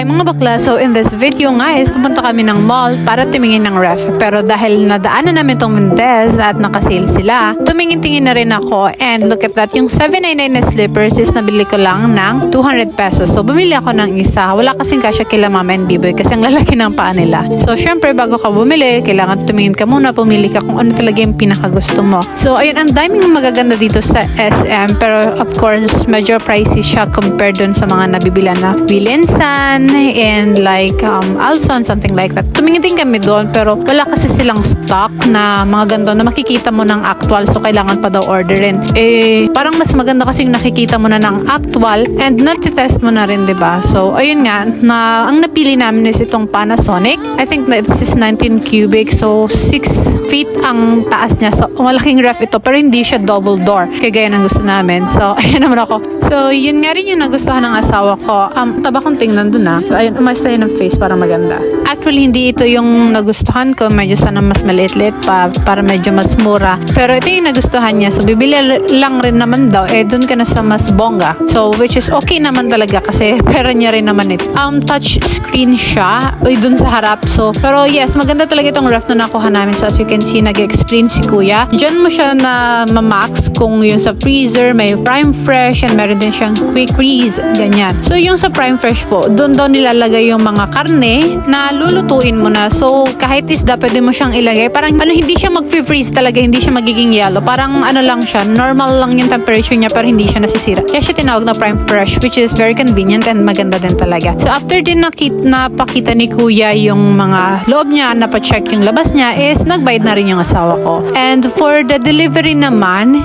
mga bakla, so in this video nga is pupunta kami ng mall para tumingin ng ref. Pero dahil nadaanan namin tong Mendez at nakasale sila, tumingin-tingin na rin ako. And look at that, yung 799 na slippers is nabili ko lang ng 200 pesos. So bumili ako ng isa. Wala kasing kasya kila mama and biboy kasi ang lalaki ng paa nila. So syempre bago ka bumili, kailangan tumingin ka muna, pumili ka kung ano talaga yung pinakagusto mo. So ayun, ang daming magaganda dito sa SM. Pero of course, medyo pricey siya compared dun sa mga nabibilan na Williamson and like Alson, something like that. Tumingin din kami doon pero wala kasi silang stock na mga ganito na makikita mo ng actual, so kailangan pa daw orderin. Parang mas maganda kasi nakikita mo na ng actual and natitest mo na rin, diba? So ayun nga, ang napili namin is itong Panasonic. I think that this is 19 cubic, so 6 feet ang taas niya. So malaking ref ito pero hindi siya double door kagaya ng gusto namin. So ayan naman ako. So yun nga rin yung nagustuhan ng asawa ko. Taba kong tingnan dun na. So ayun, umayos tayo ng face para maganda. Actually hindi ito yung nagustuhan ko. Medyo sana mas maliit-liit pa para medyo mas mura. Pero ito yung nagustuhan niya. So bibili lang rin naman daw. Dun ka na sa mas bongga. So which is okay naman talaga kasi pera niya rin naman ito. Touch screen siya. Dun sa harap. So pero yes, maganda talaga itong ref na nakuha namin. So as you can see, nag-explain si kuya. Diyan mo siya na mamax kung yung sa freezer may prime fresh and meron din siyang quick freeze. Ganyan. So yung sa prime fresh po, dun daw nilalagay yung mga karne na lulutuin mo na. So kahit isda, pwede mo siyang ilagay. Parang hindi siya mag-freeze talaga. Hindi siya magiging yellow. Parang lang siya. Normal lang yung temperature niya pero hindi siya nasisira. Kaya siya tinawag na prime fresh, which is very convenient and maganda din talaga. So after din napakita ni kuya yung mga loob niya, napacheck yung labas niya, is nagbayad na rin yung asawa ko. And for the delivery naman,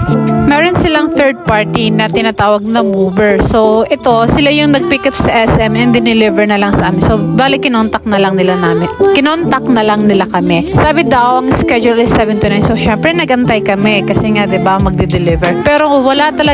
meron silang third party na tinatawag na mover. So ito, sila yung nag-pick up sa SM and dineliver na lang sa amin. So bali kinontak na lang nila kami. Sabi daw, ang schedule is 7 to 9. So syempre nagantay kami kasi nga 'di ba magde-deliver. Pero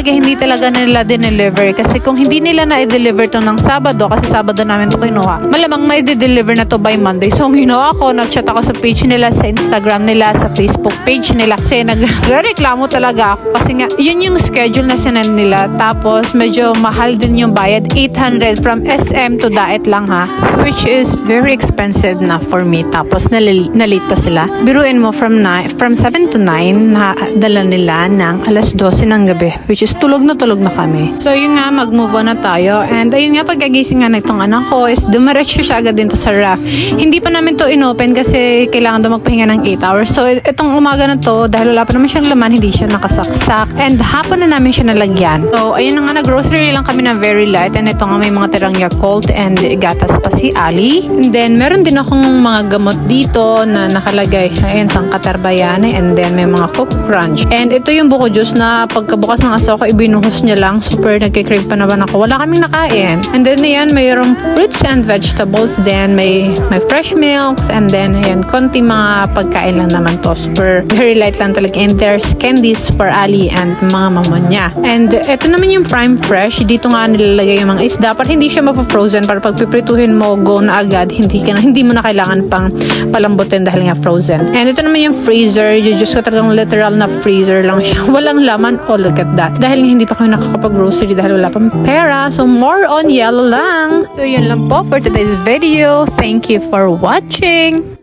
hindi talaga nila dineliver kasi kung hindi nila na i-deliver to ng Sabado, kasi Sabado namin to kinuha, malamang may i-deliver na to by Monday. So ang ginawa ko, nag-chat ako sa page nila, sa Instagram nila, sa Facebook page nila. Kasi nagreklamo talaga ako kasi nga yun yung schedule na sinend nila. Tapos medyo mahal din yung bayad, 800 from SM to Daet lang ha, which is very expensive na for me. Tapos na-late pa sila. Biruin mo from 7 to 9 na dala nila ng alas 12 ng gabi, which is tulog na kami. So yun nga, mag-move on na tayo. And ayun nga, pagkagising nga na itong anak ko is dumiretso siya agad dito sa ref. Hindi pa namin to inopen kasi kailangan daw magpahinga ng 8 hours. So itong umaga na to, dahil wala pa naman siyang laman, hindi siya nakasaksak. And hapon na namin siya nalagyan. So ayun na nga, nag-grocery lang kami na very light. And ito nga, may mga tirang Yakult and gatas pa si Ali. And then meron din akong mga gamot dito na nakalagay. Ayun, Sangkaterbayane. And then may mga Cook Crunch. And ito yung buko juice na pagkabukas ng asawa ko, ibinuhos niya lang. Super nagkikrave pa naman ako. Wala kaming nakain. And then ayan, mayroong fruits and vegetables. Then may fresh milks. And then ayan, konti mga pagkain lang naman to. Super very light lang talaga. And there's candies for Ali and mga mama niya. And ito naman yung prime fresh. Dito nga nilalagay yung mga isda para hindi siya mapafrozen. Para pag piprituhin mo, go na agad. Hindi mo na kailangan pang palambutin dahil nga frozen. And ito naman yung freezer. You just talagang literal na freezer lang siya. Walang laman. Oh, look at that. Dahil hindi pa kami nakakapag-grocery dahil wala pang pera. So, more on yellow lang. So, yun lang po for today's video. Thank you for watching.